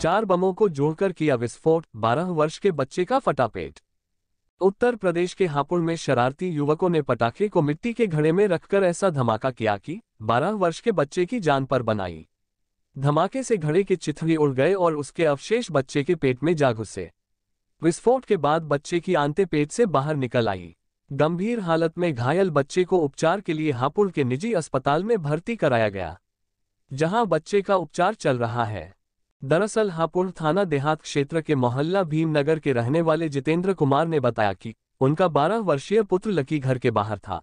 4 बमों को जोड़कर किया विस्फोट, 12 वर्ष के बच्चे का फटा पेट। उत्तर प्रदेश के हापुड़ में शरारती युवकों ने पटाखे को मिट्टी के घड़े में रखकर ऐसा धमाका किया कि 12 वर्ष के बच्चे की जान पर बनाई। धमाके से घड़े के चिथड़े उड़ गए और उसके अवशेष बच्चे के पेट में जा घुसे। विस्फोट के बाद बच्चे की आंतें पेट से बाहर निकल आई। गंभीर हालत में घायल बच्चे को उपचार के लिए हापुड़ के निजी अस्पताल में भर्ती कराया गया, जहां बच्चे का उपचार चल रहा है। दरअसल हापुड़ थाना देहात क्षेत्र के मोहल्ला भीमनगर के रहने वाले जितेंद्र कुमार ने बताया कि उनका 12 वर्षीय पुत्र लकी घर के बाहर था।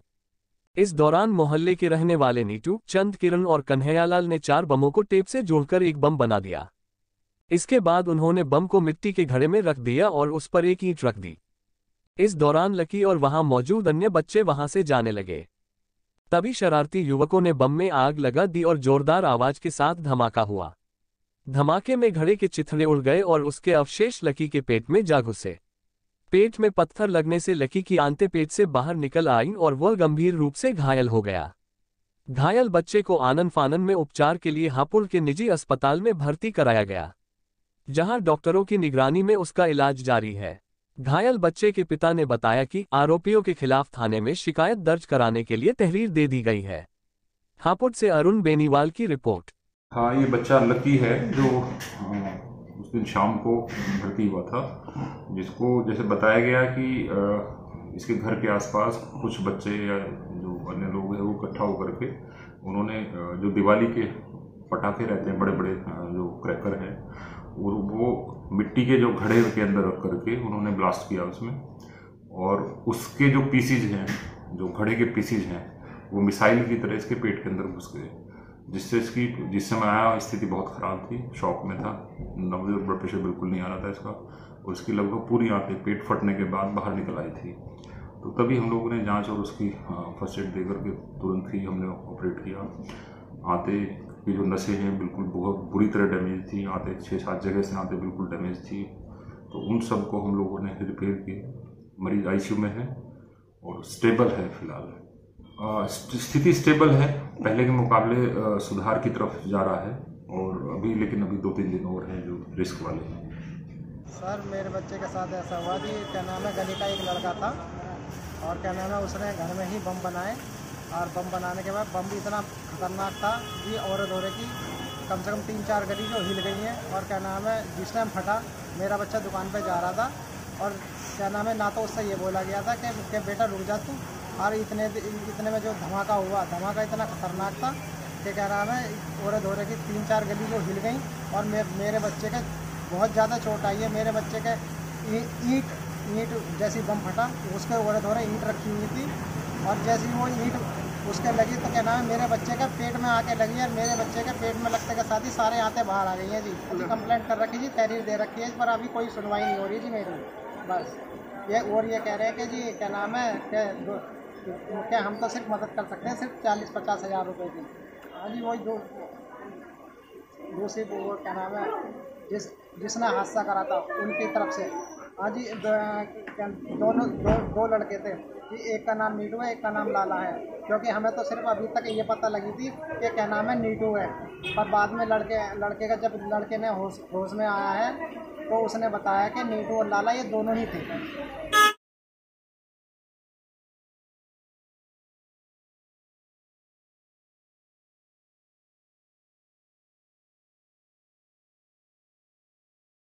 इस दौरान मोहल्ले के रहने वाले नीटू, चंद, किरण और कन्हैयालाल ने 4 बमों को टेप से जोड़कर एक बम बना दिया। इसके बाद उन्होंने बम को मिट्टी के घड़े में रख दिया और उस पर एक ईंट रख दी। इस दौरान लकी और वहां मौजूद अन्य बच्चे वहां से जाने लगे। तभी शरारती युवकों ने बम में आग लगा दी और जोरदार आवाज के साथ धमाका हुआ। धमाके में घड़े के चिथड़े उड़ गए और उसके अवशेष लकी के पेट में जा घुसे। पेट में पत्थर लगने से लकी की आंतें पेट से बाहर निकल आईं और वह गंभीर रूप से घायल हो गया। घायल बच्चे को आनन फानन में उपचार के लिए हापुड़ के निजी अस्पताल में भर्ती कराया गया, जहां डॉक्टरों की निगरानी में उसका इलाज जारी है। घायल बच्चे के पिता ने बताया कि आरोपियों के खिलाफ थाने में शिकायत दर्ज कराने के लिए तहरीर दे दी गई है। हापुड़ से अरुण बेनीवाल की रिपोर्ट। हाँ, ये बच्चा लकी है जो उस दिन शाम को भर्ती हुआ था, जिसको जैसे बताया गया कि इसके घर के आसपास कुछ बच्चे या जो अन्य लोग हैं वो इकट्ठा होकर के उन्होंने जो दिवाली के पटाखे रहते हैं, बड़े बड़े जो क्रैकर हैं, और वो मिट्टी के जो घड़े के अंदर रख करके उन्होंने ब्लास्ट किया उसमें, और उसके जो पीसीज हैं, जो घड़े के पीसीज हैं, वो मिसाइल की तरह इसके पेट के अंदर घुस गए, जिससे जिस समय आया स्थिति बहुत ख़राब थी, शॉक में था, नब्ज ब्लड प्रेशर बिल्कुल नहीं आ रहा था इसका, और इसकी लगभग पूरी आंतें पेट फटने के बाद बाहर निकल आई थी। तो तभी हम लोगों ने जांच और उसकी फर्स्ट एड दे करके तुरंत ही हमने ऑपरेट किया। आंतें की जो नसें हैं बिल्कुल बहुत बुरी तरह डैमेज थी, आंतें 6-7 जगह से आंतें बिल्कुल डैमेज थी, तो उन सब को हम लोगों ने रिपेयर किया। मरीज आईसीयू में है और स्टेबल है फिलहाल। स्थिति स्टेबल है, पहले के मुकाबले सुधार की तरफ जा रहा है, और लेकिन अभी 2-3 दिन और हैं जो रिस्क वाले हैं। सर, मेरे बच्चे के साथ ऐसा हुआ कि क्या नाम है, गली का एक लड़का था और क्या नाम है, उसने घर में ही बम बनाए, और बम बनाने के बाद बम भी इतना खतरनाक था कि औरत औरत की कम से कम 3-4 गली जो हिल गई हैं। और क्या नाम है, जिस टाइम फटा मेरा बच्चा दुकान पे जा रहा था, और क्या नाम है, ना तो उससे ये बोला गया था कि बेटा रुक जा तू, और इतने में जो धमाका हुआ, धमाका इतना खतरनाक था कि क्या नाम है, औरत औरत की 3-4 गली जो हिल गई, और मेरे बच्चे के बहुत ज़्यादा चोट आई है। मेरे बच्चे के ईंट जैसी बम फटा, उसके औरत औरत ईंट रखी हुई थी, और जैसी वो ईंट उसके लगी तो क्या नाम है, मेरे बच्चे के पेट में आके लगी, और मेरे बच्चे के पेट में लगते के साथ ही सारे आंतें बाहर आ गई हैं जी। कंप्लेंट कर रखी जी, तहरीर दे रखी है, पर अभी कोई सुनवाई नहीं हो रही जी मेरी। बस ये कह रहे हैं कि जी क्या नाम है, क्या हम तो सिर्फ मदद कर सकते हैं, सिर्फ 40-50 हज़ार रुपये की। हाँ जी, वही दूसरी वो क्या नाम है, जिसने हादसा करा था उनकी तरफ से। हाँ जी, दो लड़के थे कि एक का नाम नीटू है, एक का नाम लाला है, क्योंकि हमें तो सिर्फ अभी तक ये पता लगी थी कि क्या नाम है, नीटू है, पर बाद में लड़के का जब लड़के ने होश में आया है तो उसने बताया कि नीटू और लाला ये दोनों ही थे।